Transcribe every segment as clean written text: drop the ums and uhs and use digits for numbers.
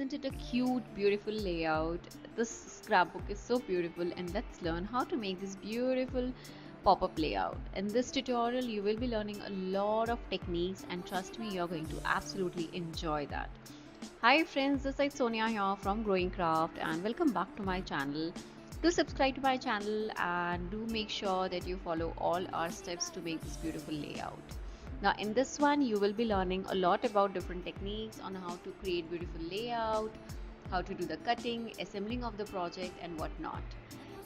isn't it a cute, beautiful layout? This scrapbook is so beautiful, and let's learn how to make this beautiful pop-up layout. In this tutorial, you will be learning a lot of techniques, and trust me, you're going to absolutely enjoy that. Hi friends, this is Sonia here from Growing Craft, and welcome back to my channel. Do subscribe to my channel and do make sure that you follow all our steps to make this beautiful layout. Now in this one you will be learning a lot about different techniques on how to create beautiful layout, how to do the cutting, assembling of the project and whatnot.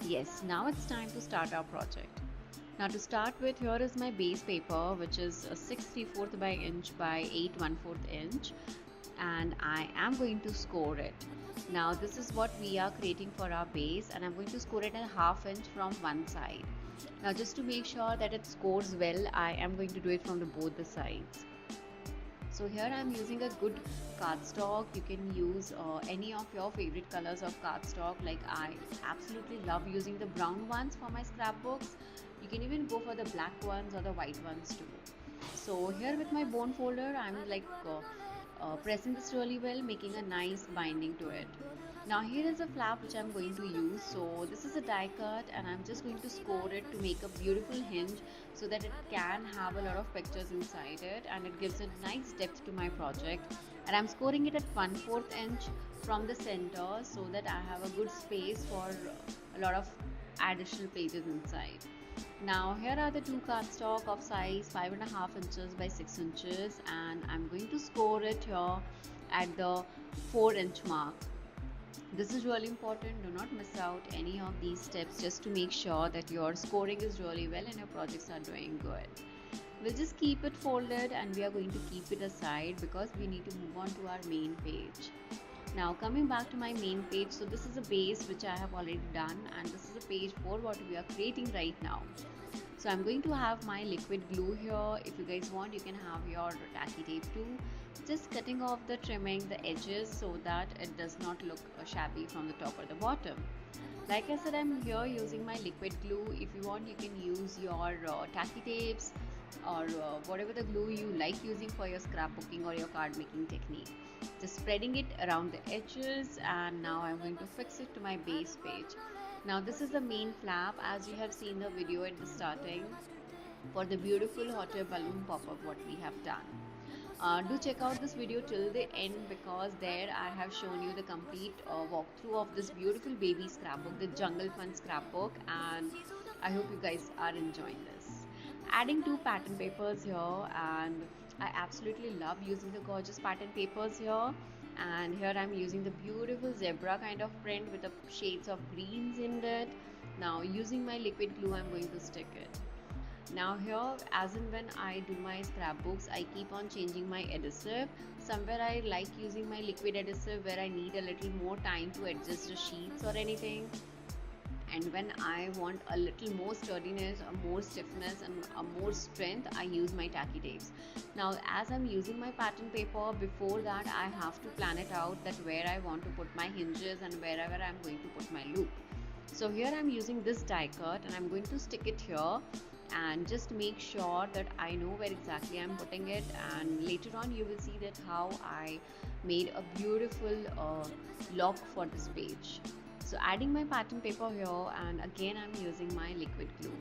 Yes, now it's time to start our project. Now to start with, here is my base paper, which is a 6 3/4 by inch by 8 1/4 inch, and I am going to score it. Now this is what we are creating for our base, and I'm going to score it at 1/2 inch from one side. Now just to make sure that it scores well, I am going to do it from both the sides. So here I'm using a good cardstock. You can use any of your favorite colors of cardstock. Like I absolutely love using the brown ones for my scrapbooks. You can even go for the black ones or the white ones too. So here with my bone folder, I'm like pressing this really well, making a nice binding to it. Now here is a flap which I'm going to use. So this is a die cut, and I'm just going to score it to make a beautiful hinge so that it can have a lot of pictures inside it, and it gives a nice depth to my project. And I'm scoring it at 1/4 inch from the center so that I have a good space for a lot of additional pages inside. Now here are the two cardstock of size 5.5 inches by 6 inches, and I'm going to score it here at the 4-inch mark. This is really important. Do not miss out any of these steps, just to make sure that your scoring is really well and your projects are doing good. We'll just keep it folded and we are going to keep it aside because we need to move on to our main page. Now coming back to my main page, so this is a base which I have already done, and this is a page for what we are creating right now. So I'm going to have my liquid glue here. If you guys want, you can have your tacky tape too. Just cutting off the trimming the edges so that it does not look shabby from the top or the bottom. Like I said, I'm here using my liquid glue. If you want, you can use your tacky tapes or whatever the glue you like using for your scrapbooking or your card making technique. Just spreading it around the edges, and now I'm going to fix it to my base page. Now this is the main flap, as you have seen the video at the starting, for the beautiful hot air balloon pop-up what we have done. Do check out this video till the end, because there I have shown you the complete walkthrough of this beautiful baby scrapbook, the Jungle Fun scrapbook, and I hope you guys are enjoying this. Adding two pattern papers here, and I absolutely love using the gorgeous pattern papers here. And here I'm using the beautiful zebra kind of print with the shades of greens in it. Now using my liquid glue, I'm going to stick it. Now here, as and when I do my scrapbooks, I keep on changing my adhesive. Somewhere I like using my liquid adhesive where I need a little more time to adjust the sheets or anything, and when I want a little more sturdiness, a more stiffness and a more strength, I use my tacky tapes. Now as I'm using my pattern paper, before that I have to plan it out that where I want to put my hinges and wherever I'm going to put my loop. So here I'm using this die cut, and I'm going to stick it here and just make sure that I know where exactly I'm putting it, and later on you will see that how I made a beautiful lock for this page. So adding my pattern paper here, and again I'm using my liquid glue.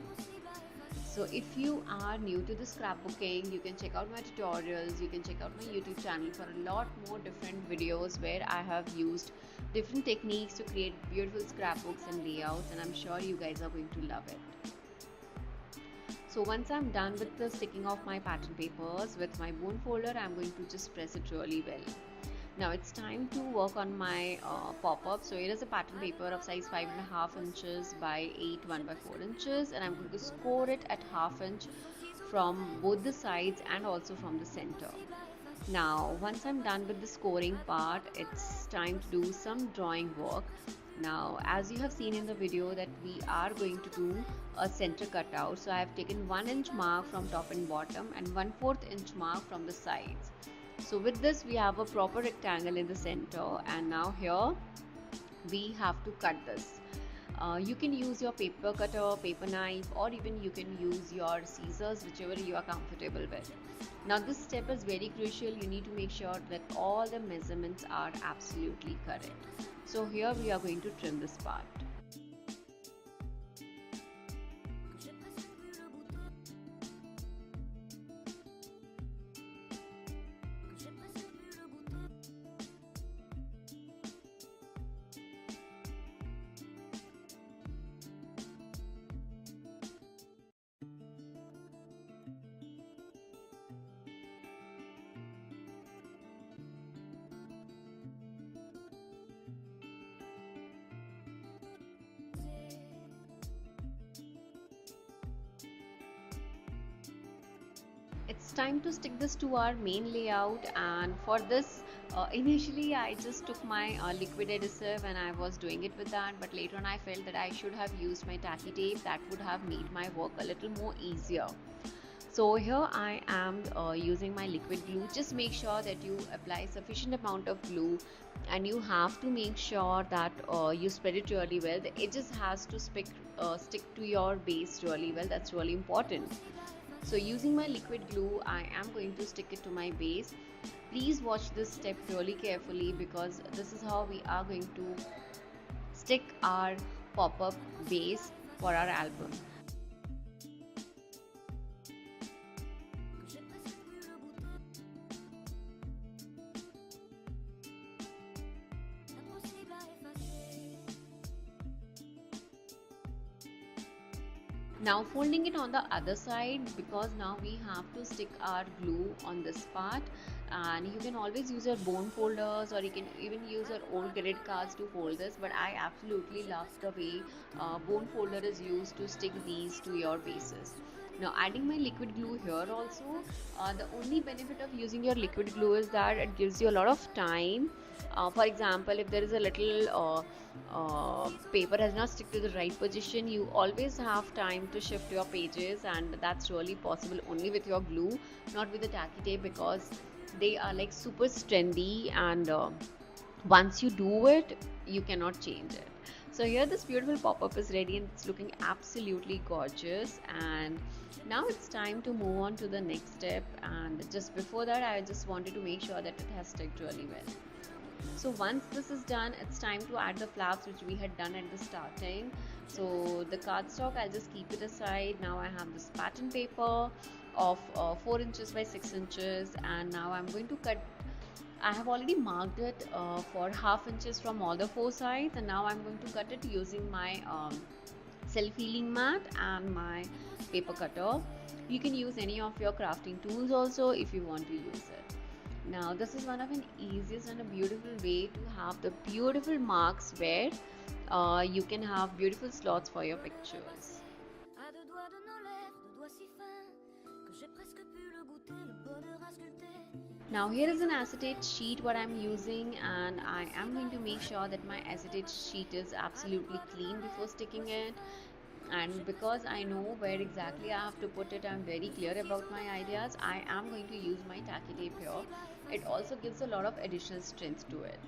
So if you are new to the scrapbooking, you can check out my tutorials, you can check out my YouTube channel for a lot more different videos where I have used different techniques to create beautiful scrapbooks and layouts, and I'm sure you guys are going to love it. So once I'm done with the sticking of my pattern papers with my bone folder, I'm going to just press it really well. Now it's time to work on my pop-up. So here is a pattern paper of size 5.5 inches by 8 1/4 inches, and I'm going to score it at 1/2 inch from both the sides and also from the center. Now once I'm done with the scoring part, it's time to do some drawing work. Now as you have seen in the video that we are going to do a center cutout, so I have taken 1 inch mark from top and bottom and 1/4 inch mark from the sides. So with this we have a proper rectangle in the center, and now here we have to cut this. You can use your paper cutter, paper knife, or even you can use your scissors, whichever you are comfortable with. Now this step is very crucial. You need to make sure that all the measurements are absolutely correct. So here we are going to trim this part. It's time to stick this to our main layout, and for this initially I just took my liquid adhesive and I was doing it with that, but later on I felt that I should have used my tacky tape. That would have made my work a little more easier. So here I am using my liquid glue. Just make sure that you apply sufficient amount of glue, and you have to make sure that you spread it really well. The edges has to stick to your base really well. That's really important. So using my liquid glue, I am going to stick it to my base. Please watch this step really carefully, because this is how we are going to stick our pop-up base for our album. Now folding it on the other side, because now we have to stick our glue on this part, and you can always use your bone folders, or you can even use your old credit cards to fold this, but I absolutely love the way bone folder is used to stick these to your bases. Now adding my liquid glue here also, the only benefit of using your liquid glue is that it gives you a lot of time. For example, if there is a little paper has not stick to the right position, you always have time to shift your pages, and that's really possible only with your glue, not with the tacky tape, because they are like super trendy, and once you do it you cannot change it. So here this beautiful pop-up is ready, and it's looking absolutely gorgeous. And now it's time to move on to the next step, and just before that I just wanted to make sure that it has stuck really well. So once this is done, it's time to add the flaps which we had done at the starting. So the cardstock, I'll just keep it aside. Now I have this pattern paper of 4 inches by 6 inches, and now I'm going to cut. I have already marked it for ½ inches from all the 4 sides, and now I'm going to cut it using my self-healing mat and my paper cutter. You can use any of your crafting tools also if you want to use it. Now this is one of an easiest and a beautiful way to have the beautiful marks where you can have beautiful slots for your pictures. Now here is an acetate sheet what I'm using, and I am going to make sure that my acetate sheet is absolutely clean before sticking it. And because I know where exactly I have to put it, I'm very clear about my ideas. I am going to use my tacky tape here. It also gives a lot of additional strength to it.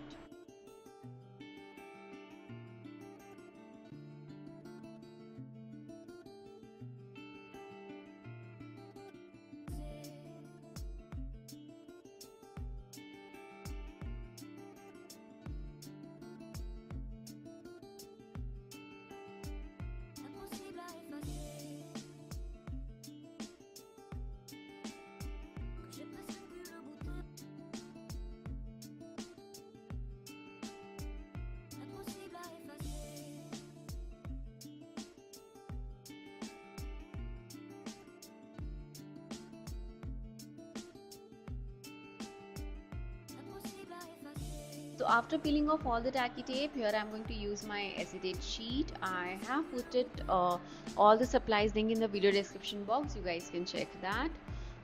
So after peeling off all the tacky tape, here I'm going to use my acetate sheet. I have put it all the supplies link in the video description box. You guys can check that.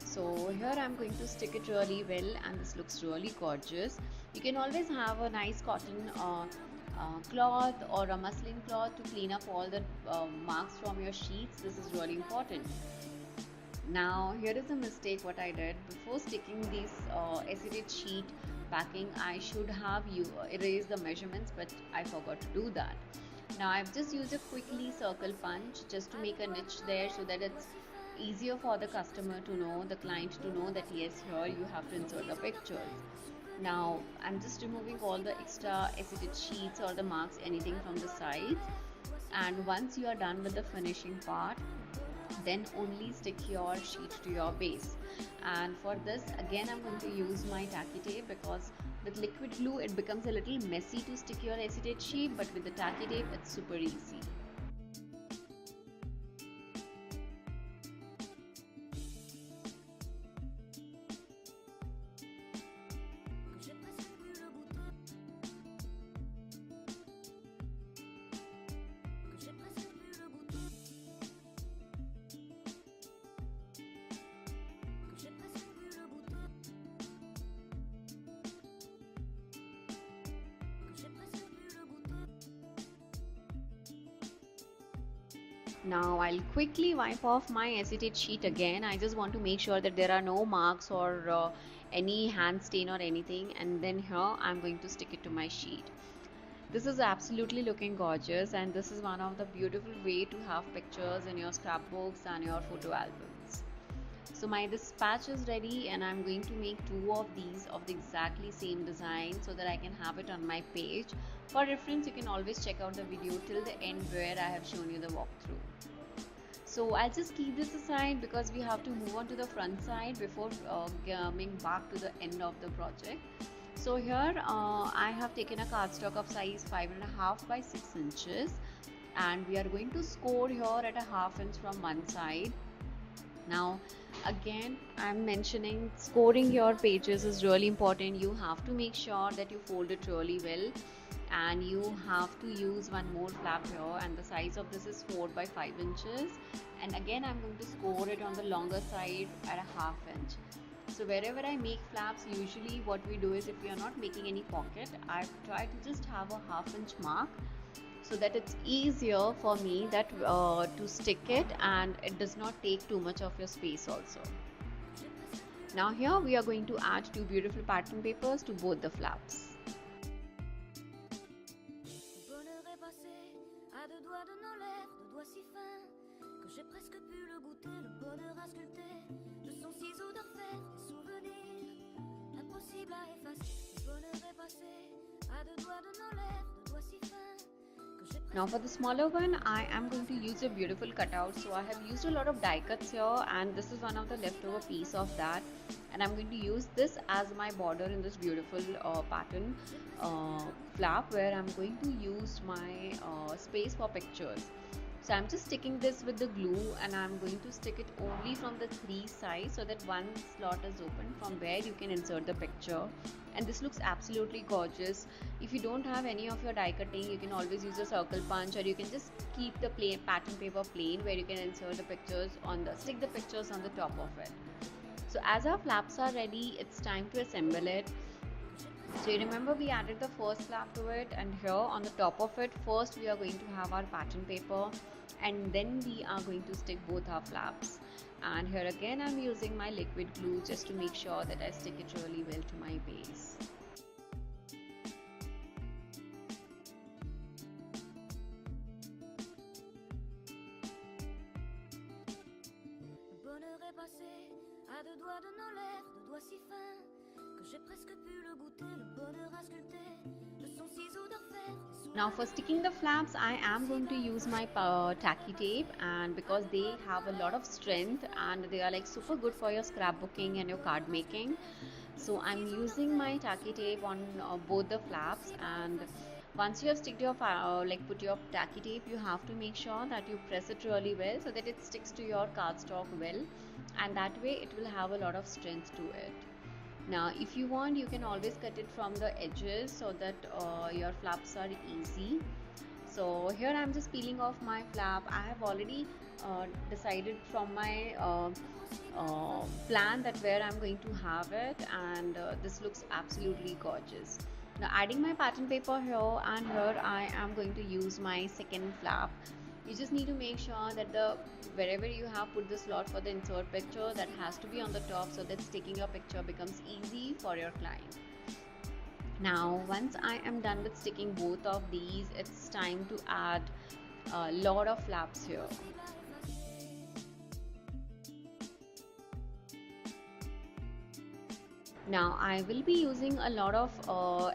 So here I'm going to stick it really well, and this looks really gorgeous. You can always have a nice cotton cloth or a muslin cloth to clean up all the marks from your sheets. This is really important. Now here is a mistake what I did. Before sticking this acetate sheet backing, I should have erased the measurements, but I forgot to do that. Now I've just used a quickly circle punch just to make a niche there so that it's easier for the customer to know, the client to know that yes, here you have to insert the pictures. Now I'm just removing all the extra acetate sheets or the marks, anything from the sides. And once you are done with the finishing part, then only stick your sheet to your base. And for this again I'm going to use my tacky tape, because with liquid glue it becomes a little messy to stick your acetate sheet, but with the tacky tape it's super easy. Now I'll quickly wipe off my acetate sheet again. I just want to make sure that there are no marks or any hand stain or anything, and then here I'm going to stick it to my sheet. This is absolutely looking gorgeous, and this is one of the beautiful way to have pictures in your scrapbooks and your photo albums. So my dispatch is ready, and I'm going to make 2 of these of the exactly same design so that I can have it on my page. For reference, you can always check out the video till the end where I have shown you the walkthrough. So I'll just keep this aside because we have to move on to the front side before coming back to the end of the project. So here I have taken a cardstock of size 5.5 by 6 inches, and we are going to score here at a ½ inch from one side. Now again I'm mentioning scoring your pages is really important. You have to make sure that you fold it really well, and you have to use one more flap here, and the size of this is 4 by 5 inches, and again I'm going to score it on the longer side at a ½ inch. So wherever I make flaps, usually what we do is, if we are not making any pocket, I try to just have a ½ inch mark so that it's easier for me that to stick it, and it does not take too much of your space also. Now here we are going to add 2 beautiful pattern papers to both the flaps. Now for the smaller one, I am going to use a beautiful cutout. So I have used a lot of die cuts here, and this is one of the leftover piece of that, and I'm going to use this as my border in this beautiful pattern flap, where I'm going to use my space for pictures. So I'm just sticking this with the glue, and I'm going to stick it only from the 3 sides so that one slot is open from where you can insert the picture. And this looks absolutely gorgeous. If you don't have any of your die cutting, you can always use a circle punch, or you can just keep the plain pattern paper plain, where you can insert the pictures on the stick the pictures on the top of it. So as our flaps are ready, it's time to assemble it. So you remember we added the first flap to it, and here on the top of it, first we are going to have our pattern paper, and then we are going to stick both our flaps. And here again I'm using my liquid glue just to make sure that I stick it really well to my base. Now for sticking the flaps, I am going to use my tacky tape, and because they have a lot of strength and they are like super good for your scrapbooking and your card making, so I'm using my tacky tape on both the flaps. And once you have sticked your put your tacky tape, you have to make sure that you press it really well so that it sticks to your cardstock well, and that way it will have a lot of strength to it. Now if you want, you can always cut it from the edges so that your flaps are easy. So here I'm just peeling off my flap. I have already decided from my plan that where I'm going to have it, and this looks absolutely gorgeous. Now adding my pattern paper here, and here I am going to use my second flap. You just need to make sure that wherever you have put the slot for the insert picture, that has to be on the top so that sticking your picture becomes easy for your client. Now once I am done with sticking both of these, it's time to add a lot of flaps here. Now I will be using a lot of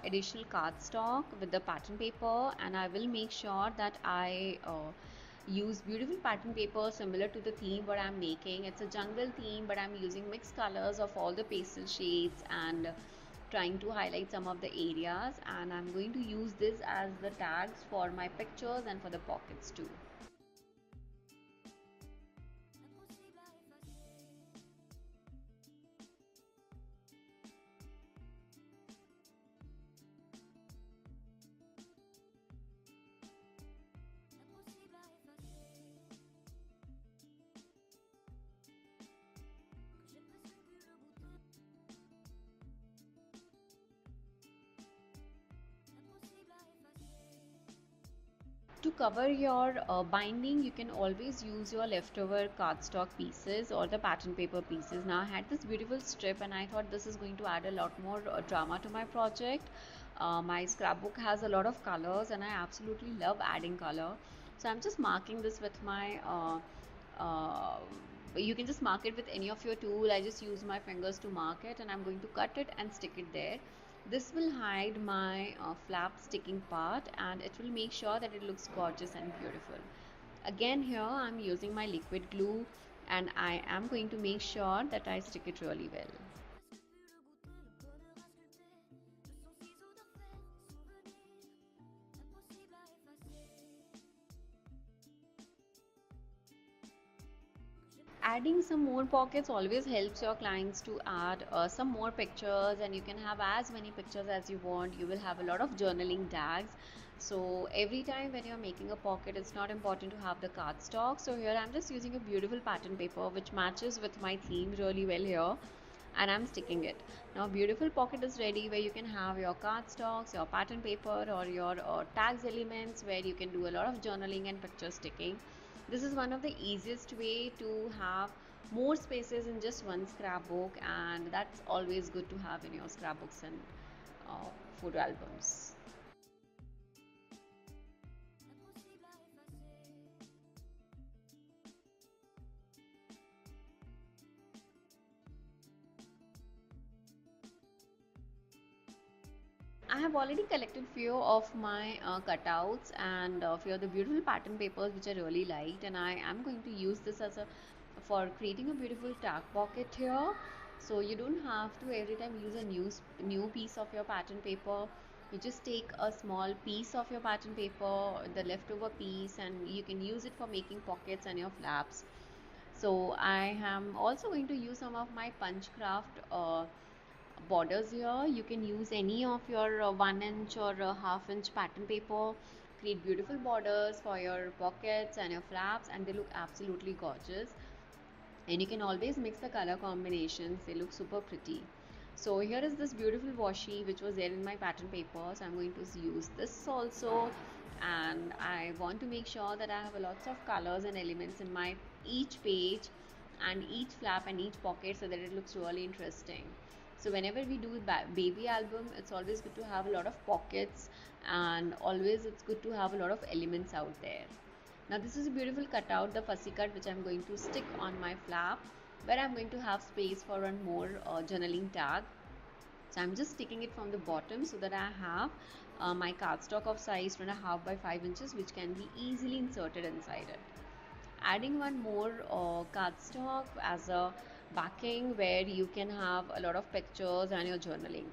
additional cardstock with the pattern paper, and I will make sure that I use beautiful pattern paper similar to the theme what I'm making. It's a jungle theme, but I'm using mixed colors of all the pastel shades and trying to highlight some of the areas, and I'm going to use this as the tags for my pictures and for the pockets too. To cover your binding, you can always use your leftover cardstock pieces or the pattern paper pieces. Now I had this beautiful strip and I thought this is going to add a lot more drama to my project. My scrapbook has a lot of colors and I absolutely love adding color. So I'm just marking this with my uh, you can just mark it with any of your tool. I just use my fingers to mark it, and I'm going to cut it and stick it there. This will hide my flap sticking part, and it will make sure that it looks gorgeous and beautiful. Again here I'm using my liquid glue, and I am going to make sure that I stick it really well. Adding some more pockets always helps your clients to add some more pictures, and you can have as many pictures as you want. You will have a lot of journaling tags, so every time when you're making a pocket, it's not important to have the cardstock. So here I'm just using a beautiful pattern paper which matches with my theme really well here, and I'm sticking it. Now beautiful pocket is ready, where you can have your cardstocks, your pattern paper, or your tags elements, where you can do a lot of journaling and picture sticking. This is one of the easiest way to have more spaces in just one scrapbook, and that's always good to have in your scrapbooks and photo albums. I have already collected few of my cutouts and few of the beautiful pattern papers which I really liked, and I am going to use this as a for creating a beautiful tag pocket here. So you don't have to every time use a new piece of your pattern paper. You just take a small piece of your pattern paper, the leftover piece, and you can use it for making pockets and your flaps. So I am also going to use some of my punch craft borders here. You can use any of your 1 inch or half-inch pattern paper, create beautiful borders for your pockets and your flaps, and they look absolutely gorgeous. And you can always mix the color combinations, they look super pretty. So here is this beautiful washi which was there in my pattern paper, so I'm going to use this also, and I want to make sure that I have a lots of colors and elements in my each page and each flap and each pocket, so that it looks really interesting. So whenever we do baby album, it's always good to have a lot of pockets, and always it's good to have a lot of elements out there. Now this is a beautiful cutout, the fussy cut, which I'm going to stick on my flap, where I'm going to have space for one more journaling tag. So I'm just sticking it from the bottom so that I have my cardstock of size 2.5 by 5 inches, which can be easily inserted inside it. Adding one more cardstock as a backing, where you can have a lot of pictures and your journaling.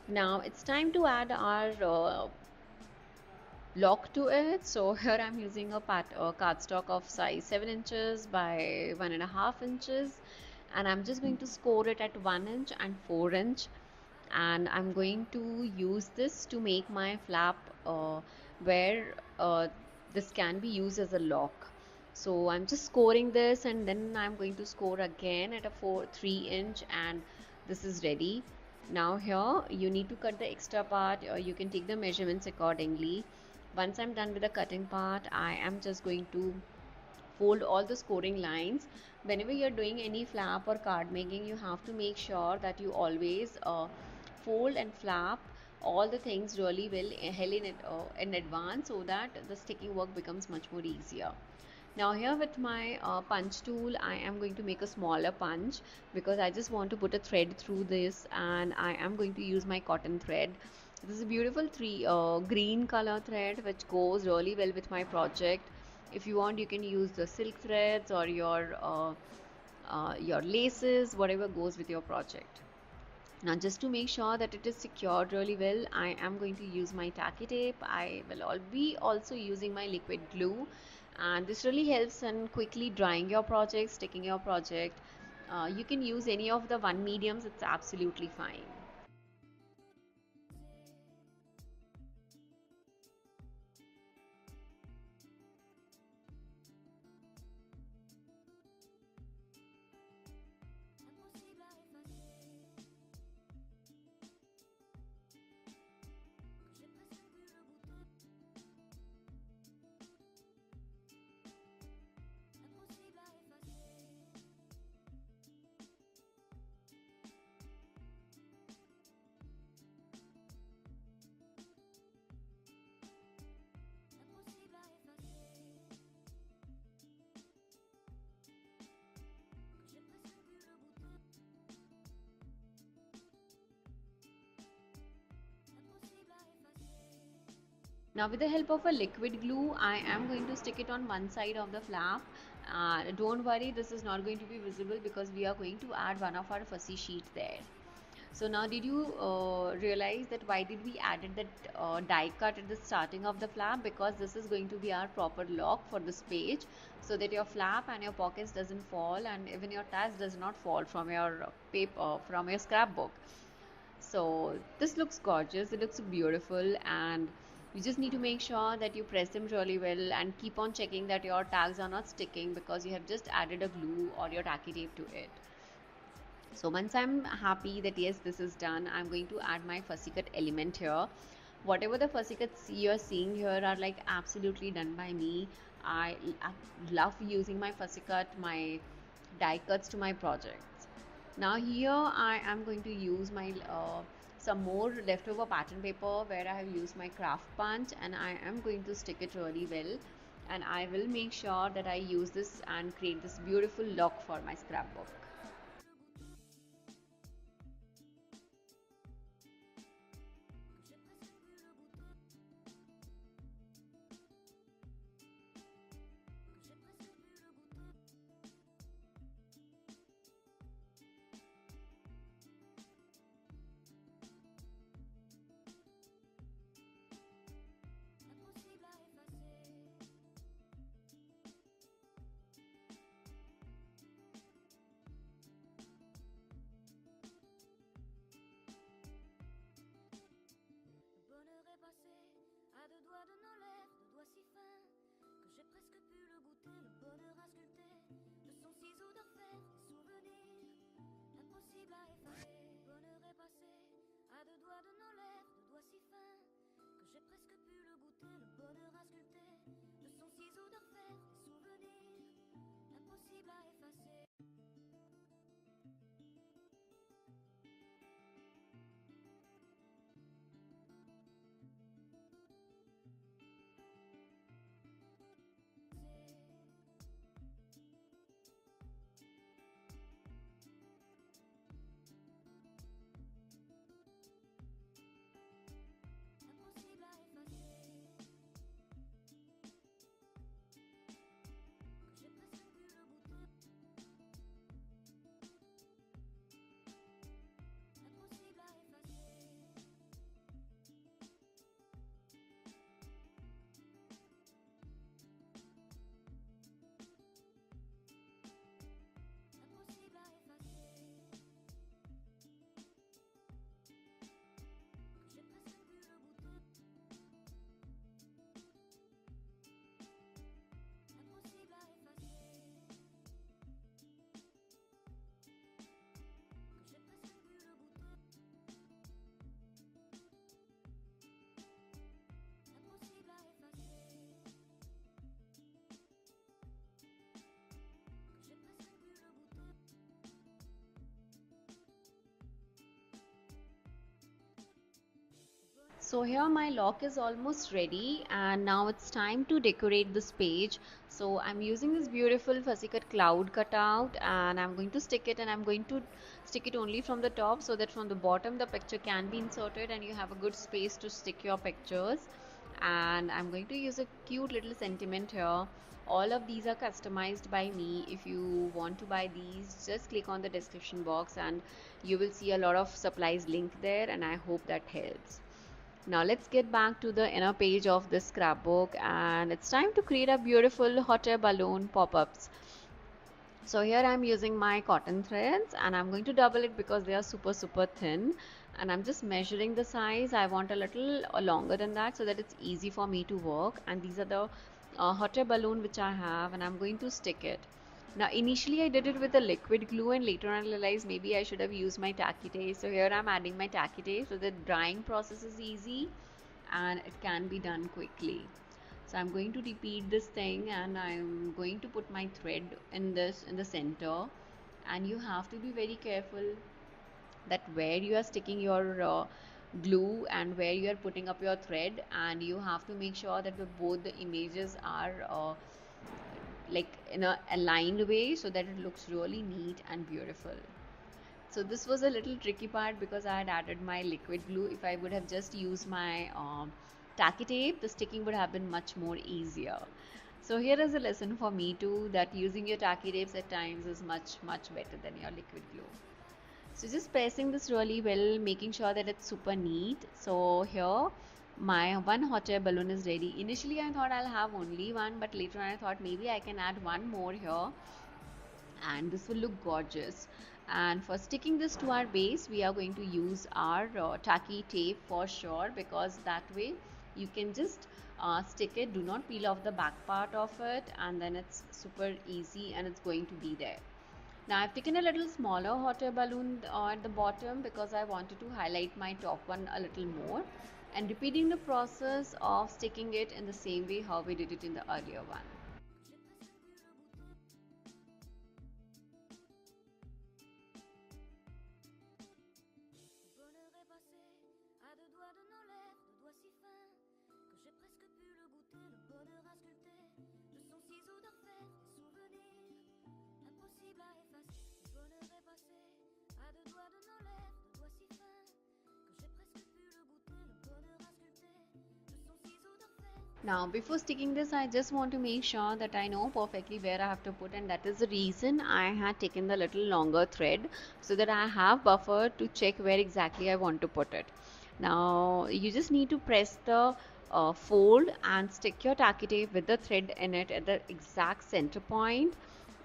Now it's time to add our lock to it. So here I'm using a cardstock of size 7 inches by 1.5 inches, and I'm just going to score it at 1 inch and 4 inch, and I'm going to use this to make my flap where this can be used as a lock. So I'm just scoring this, and then I'm going to score again at a 3 inch, and this is ready. Now here you need to cut the extra part, or you can take the measurements accordingly. Once I'm done with the cutting part, I am just going to fold all the scoring lines. Whenever you're doing any flap or card making, you have to make sure that you always fold and flap all the things really well in advance, so that the sticking work becomes much more easier. Now here with my punch tool, I am going to make a smaller punch because I just want to put a thread through this, and I am going to use my cotton thread. This is a beautiful green color thread which goes really well with my project. If you want, you can use the silk threads or your laces, whatever goes with your project. Now just to make sure that it is secured really well, I am going to use my tacky tape. I will be also using my liquid glue, and this really helps in quickly drying your project, sticking your project. You can use any of the one mediums, it's absolutely fine. Now with the help of a liquid glue, I am going to stick it on one side of the flap. Don't worry, this is not going to be visible because we are going to add one of our fussy sheet there. So now did you realize that why did we added that die cut at the starting of the flap? Because this is going to be our proper lock for this page, so that your flap and your pockets doesn't fall, and even your tags does not fall from your paper, from your scrapbook. So this looks gorgeous, it looks beautiful, and you just need to make sure that you press them really well and keep on checking that your tags are not sticking because you have just added a glue or your tacky tape to it. So once I'm happy that yes, this is done, I'm going to add my fussy cut element here. Whatever the fussy cuts you're seeing here are like absolutely done by me. I love using my fussy cut, my die cuts to my projects. Now here I am going to use my some more leftover pattern paper where I have used my craft punch, and I am going to stick it really well, and I will make sure that I use this and create this beautiful lock for my scrapbook. So here my lock is almost ready, and now it's time to decorate this page. So I'm using this beautiful fussy cut cloud cutout, and I'm going to stick it, and I'm going to stick it only from the top so that from the bottom the picture can be inserted and you have a good space to stick your pictures. And I'm going to use a cute little sentiment here. All of these are customized by me. If you want to buy these, just click on the description box and you will see a lot of supplies link there, and I hope that helps. Now let's get back to the inner page of this scrapbook, and it's time to create a beautiful hot air balloon pop-ups. So here I'm using my cotton threads and I'm going to double it because they are super thin, and I'm just measuring the size. I want a little longer than that so that it's easy for me to work. And these are the hot air balloon which I have, and I'm going to stick it. Now initially I did it with a liquid glue, and later on I realized maybe I should have used my tacky tape. So here I'm adding my tacky tape so the drying process is easy and it can be done quickly. So I'm going to repeat this thing, and I'm going to put my thread in the center, and you have to be very careful that where you are sticking your glue and where you are putting up your thread, and you have to make sure that both the images are like in a aligned way so that it looks really neat and beautiful. So this was a little tricky part because I had added my liquid glue. If I would have just used my tacky tape, the sticking would have been much more easier. So here is a lesson for me too, that using your tacky tapes at times is much better than your liquid glue. So just pressing this really well, making sure that it's super neat. So here my one hot air balloon is ready. Initially I thought I'll have only one, but later on I thought maybe I can add one more here and this will look gorgeous. And for sticking this to our base, we are going to use our tacky tape for sure, because that way you can just stick it. Do not peel off the back part of it, and then it's super easy and it's going to be there. Now I've taken a little smaller hot air balloon at the bottom because I wanted to highlight my top one a little more, and repeating the process of sticking it in the same way how we did it in the earlier one. Now before sticking this, I just want to make sure that I know perfectly where I have to put, and that is the reason I had taken the little longer thread so that I have buffer to check where exactly I want to put it. Now you just need to press the fold and stick your tacky tape with the thread in it at the exact center point,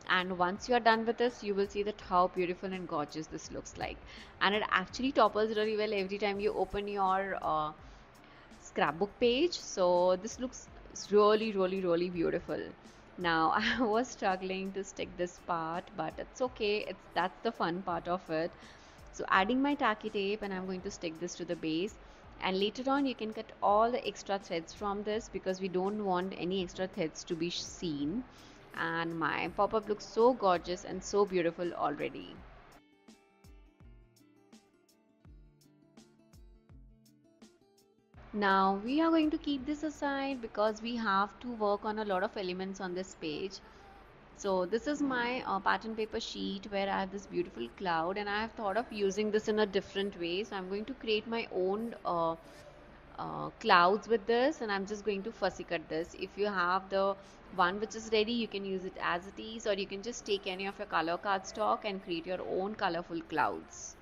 and once you are done with this, you will see that how beautiful and gorgeous this looks like. And it actually topples really well every time you open your scrapbook page. So this looks really beautiful. Now I was struggling to stick this part, but it's okay, that's the fun part of it. So adding my tacky tape, and I'm going to stick this to the base, and later on you can cut all the extra threads from this because we don't want any extra threads to be seen. And my pop-up looks so gorgeous and so beautiful already. Now we are going to keep this aside because we have to work on a lot of elements on this page. So this is my pattern paper sheet where I have this beautiful cloud, and I have thought of using this in a different way. So I'm going to create my own clouds with this, and I'm just going to fussy cut this. If you have the one which is ready, you can use it as it is, or you can just take any of your color cardstock and create your own colorful clouds.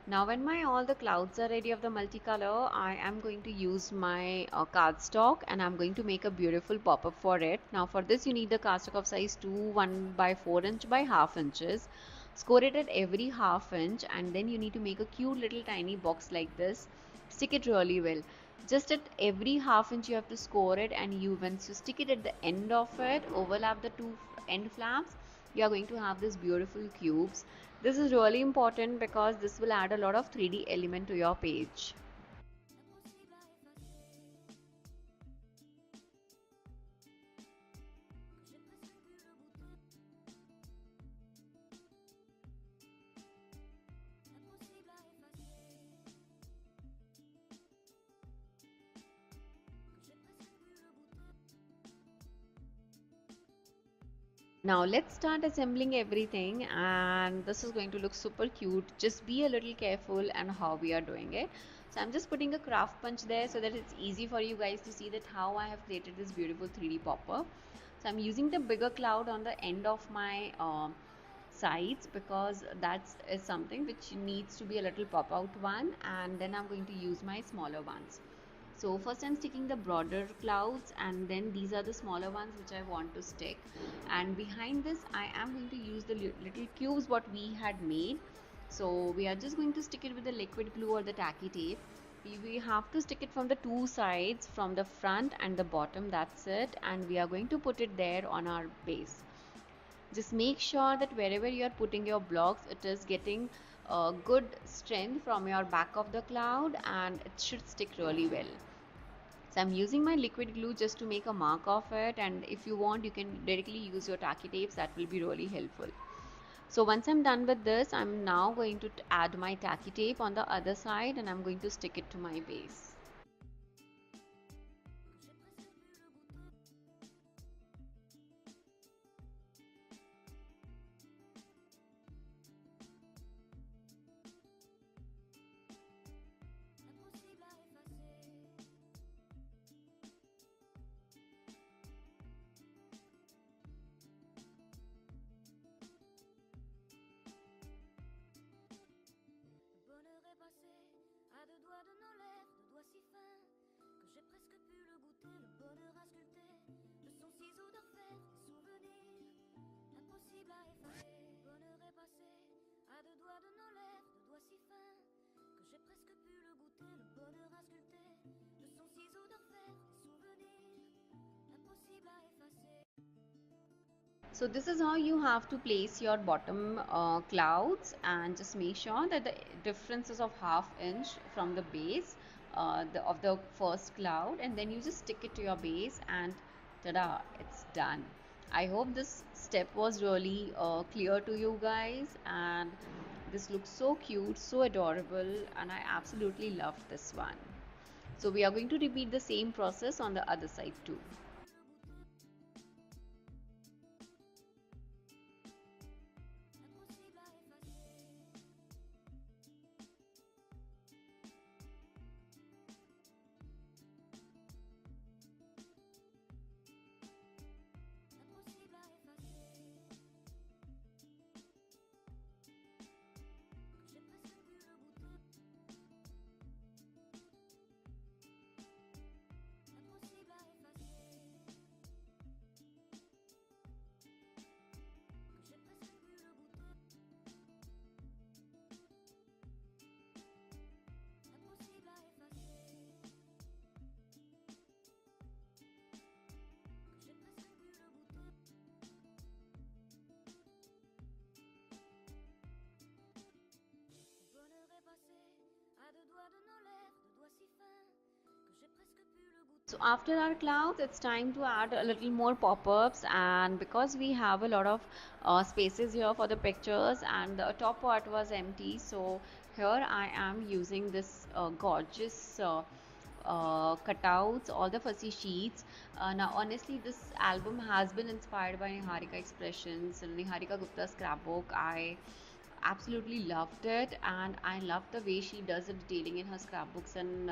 Now when my all the clouds are ready of the multicolor, I am going to use my cardstock and I'm going to make a beautiful pop-up for it. Now for this you need the cardstock of size 2, 1 by 4 inch by half inches. Score it at every half inch and then you need to make a cute little tiny box like this. Stick it really well. Just at every half inch you have to score it, and you once you stick it at the end of it, overlap the two end flaps, you are going to have this beautiful cubes. This is really important because this will add a lot of 3D element to your page. Now let's start assembling everything, and this is going to look super cute. Just be a little careful and how we are doing it. So I'm just putting a craft punch there so that it's easy for you guys to see that how I have created this beautiful 3D popper. So I'm using the bigger cloud on the end of my sides because that is something which needs to be a little pop out one, and then I'm going to use my smaller ones. So first I'm sticking the broader clouds, and then these are the smaller ones which I want to stick, and behind this I am going to use the little cubes what we had made. So we are just going to stick it with the liquid glue or the tacky tape. We have to stick it from the two sides, from the front and the bottom, that's it, and we are going to put it there on our base. Just make sure that wherever you are putting your blocks, it is getting good strength from your back of the cloud and it should stick really well. So I'm using my liquid glue just to make a mark of it, and if you want you can directly use your tacky tapes, that will be really helpful. So once I'm done with this, I'm now going to add my tacky tape on the other side and I'm going to stick it to my base. So this is how you have to place your bottom clouds, and just make sure that the difference is of half inch from the base of the first cloud, and then you just stick it to your base and tada, it's done. I hope this step was really clear to you guys, and this looks so cute, so adorable, and I absolutely loved this one. So we are going to repeat the same process on the other side too. So after our clouds, it's time to add a little more pop-ups, and because we have a lot of spaces here for the pictures and the top part was empty, so here I am using this gorgeous cutouts, all the fussy sheets. Now honestly this album has been inspired by Niharika Expressions and Niharika Gupta's scrapbook. I absolutely loved it, and I love the way she does the detailing in her scrapbooks and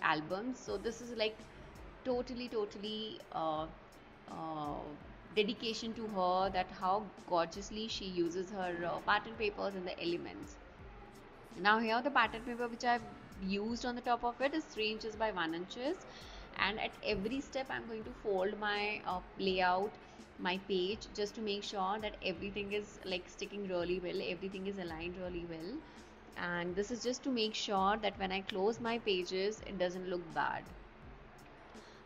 albums. So this is like totally uh, dedication to her, that how gorgeously she uses her pattern papers and the elements. Now here the pattern paper which I've used on the top of it is 3 inches by 1 inches, and at every step I'm going to fold my layout, my page, just to make sure that everything is like sticking really well, everything is aligned really well. And this is just to make sure that when I close my pages it doesn't look bad.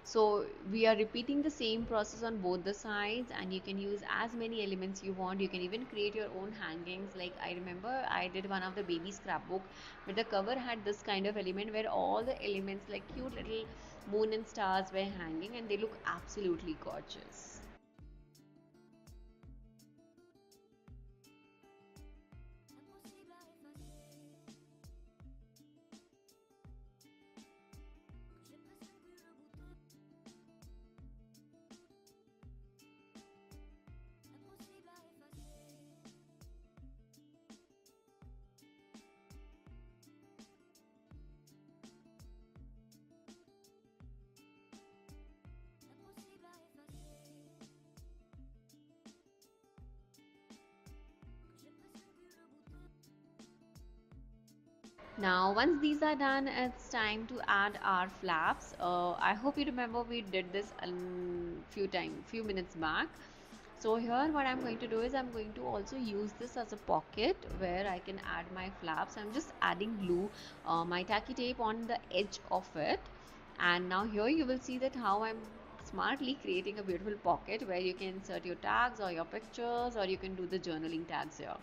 So we are repeating the same process on both the sides, and you can use as many elements you want. You can even create your own hangings. Like I remember I did one of the baby scrapbook where the cover had this kind of element where all the elements like cute little moon and stars were hanging, and they look absolutely gorgeous. Now once these are done, it's time to add our flaps. I hope you remember we did this a few minutes back. So here what I'm going to do is I'm going to also use this as a pocket where I can add my flaps. I'm just adding glue, my tacky tape on the edge of it, and now here you will see that how I'm smartly creating a beautiful pocket where you can insert your tags or your pictures, or you can do the journaling tags here.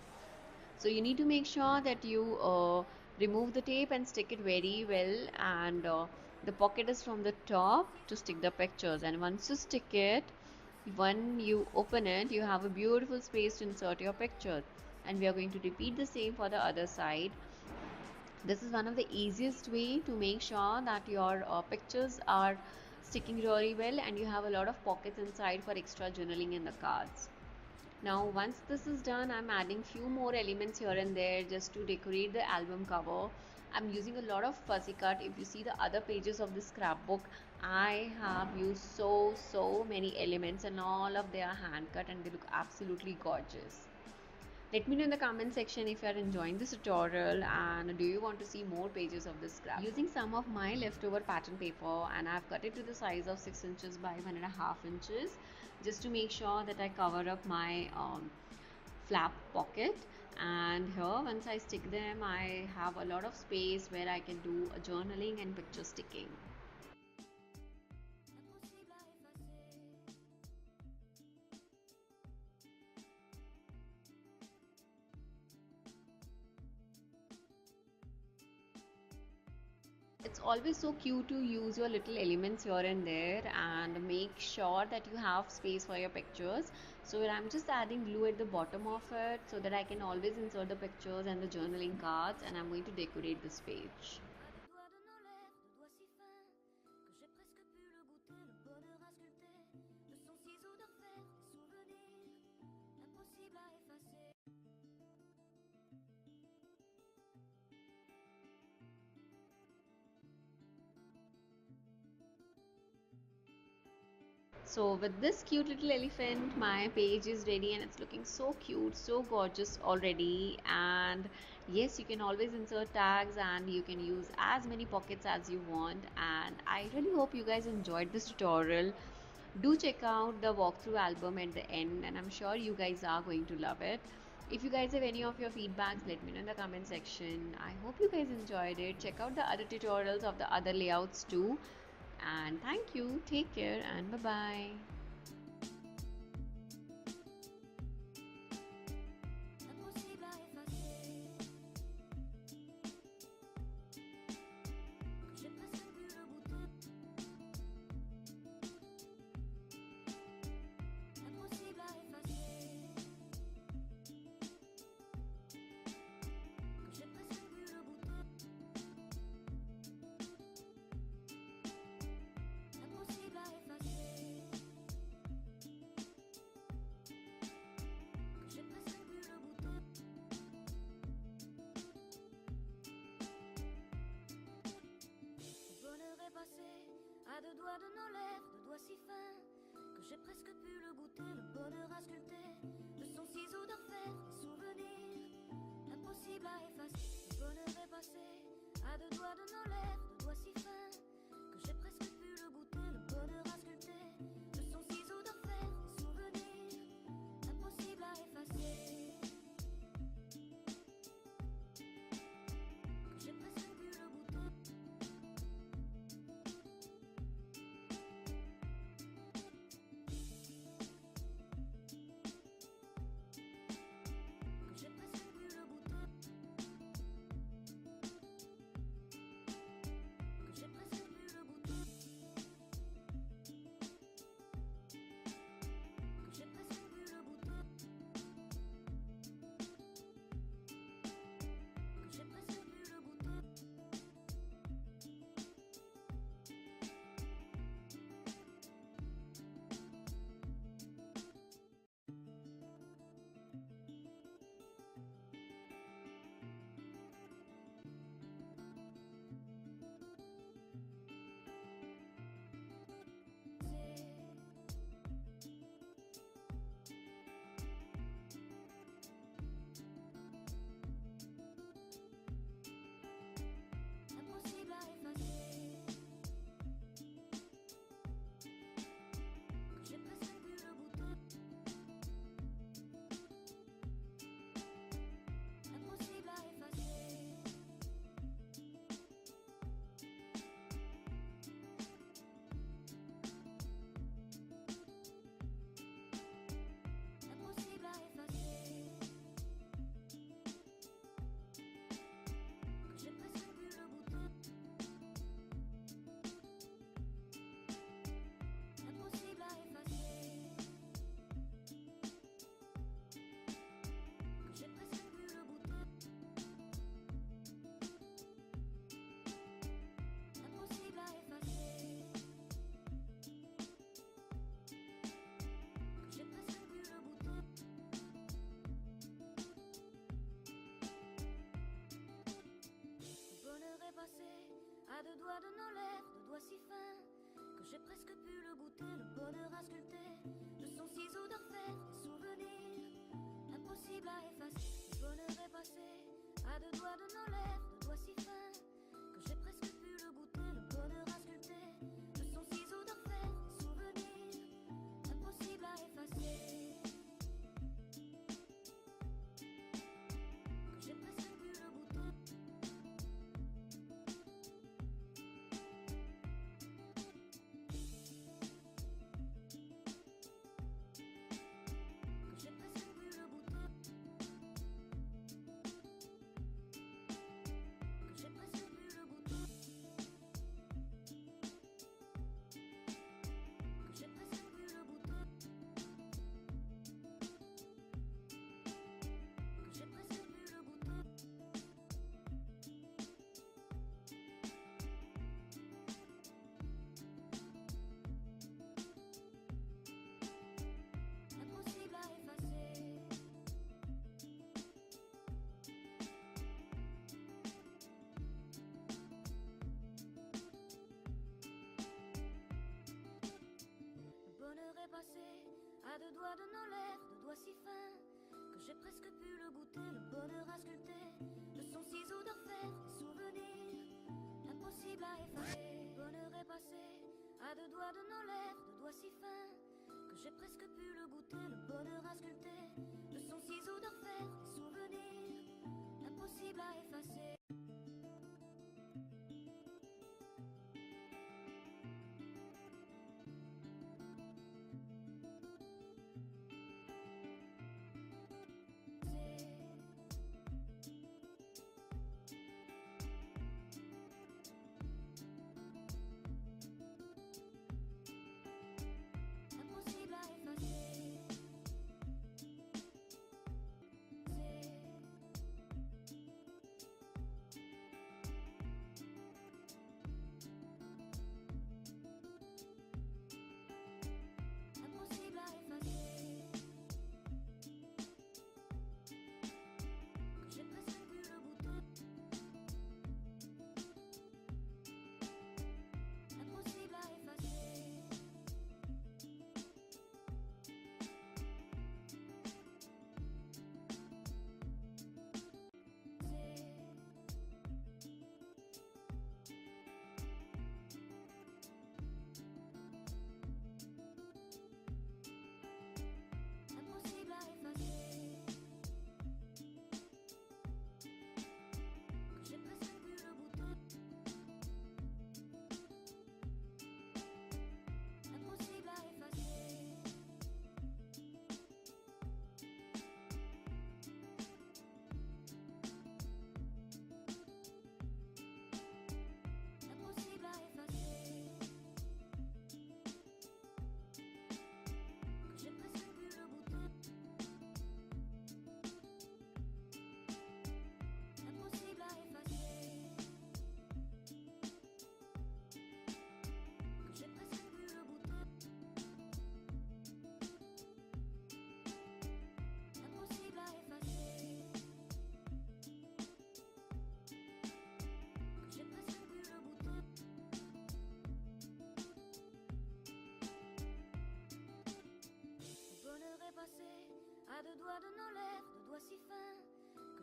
So you need to make sure that you remove the tape and stick it very well, and the pocket is from the top to stick the pictures, and once you stick it, when you open it, you have a beautiful space to insert your pictures. And we are going to repeat the same for the other side. This is one of the easiest way to make sure that your pictures are sticking really well, and you have a lot of pockets inside for extra journaling in the cards. Now once this is done, I'm adding few more elements here and there just to decorate the album cover. I'm using a lot of fuzzy cut. If you see the other pages of the scrapbook, I have used so many elements, and all of them are hand cut, and they look absolutely gorgeous. Let me know in the comment section if you are enjoying this tutorial, and do you want to see more pages of this scrap. Using some of my leftover pattern paper, and I've cut it to the size of 6 inches by 1.5 inches, just to make sure that I cover up my flap pocket. And here once I stick them, I have a lot of space where I can do a journaling and picture sticking. It's always so cute to use your little elements here and there and make sure that you have space for your pictures. So I'm just adding glue at the bottom of it so that I can always insert the pictures and the journaling cards, and I'm going to decorate this page. So with this cute little elephant, my page is ready, and it's looking so cute, so gorgeous already. And yes, you can always insert tags, and you can use as many pockets as you want. And I really hope you guys enjoyed this tutorial. Do check out the walkthrough album at the end, and I'm sure you guys are going to love it. If you guys have any of your feedbacks, let me know in the comment section. I hope you guys enjoyed it. Check out the other tutorials of the other layouts too. And thank you. Take care, and bye bye. À deux doigts de nos lèvres, deux doigts si fins que j'ai presque pu le goûter, le bonheur à sculpter de son ciseau d'orfèvre, des souvenirs impossibles à effacer. bonheur est passé à deux doigts de nos lèvres, de doigts si fins que j'ai presque pu le goûter. Le bonheur à sculpter de son ciseau d'orfèvre, des souvenirs impossibles à effacer. Que j'ai presque pu le goûter. Que j'ai presque pu le goûter. Que j'ai presque pu le goûter. Que j'ai presque pu le goûter. Que j'ai presque pu le goûter. C'est impossible à effacer. Que j'ai presque pu le goûter. Impossible à effacer. Impossible à effacer. Que j'ai presque pu le goûter. Impossible à effacer. Que j'ai presque pu le goûter. Impossible à effacer. Que j'ai presque pu le goûter. Le bonheur est passé à deux doigts de nos lèvres, de doigts si fins que j'ai presque pu le goûter. Le bonheur à sculpter de son ciseau d'orfèvre, des souvenirs impossibles à effacer. Le bonheur est passé à deux doigts de nos lèvres, de doigts si fins que j'ai presque pu le goûter. Le bonheur à sculpter de son ciseau d'orfèvre, des souvenirs impossibles à effacer. Que j'ai presque pu le goûter. Que j'ai presque pu le goûter. Que j'ai presque pu le goûter. Que j'ai presque pu le goûter. Que j'ai presque pu le goûter. Impossible à effacer. Le bonheur est passé à deux doigts de nos lèvres, de doigts si fins que j'ai presque pu le goûter. Le bonheur à sculpter de son ciseau d'orfèvre, des souvenirs impossible à effacer. Le bonheur est passé à deux doigts de nos lèvres, de doigts si fins que j'ai presque pu le goûter. Le bonheur à sculpter de son ciseau d'orfèvre, des souvenirs impossible à effacer. Impossible à effacer.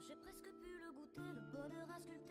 j'ai presque pu le goûter, le bonheur à sculpter.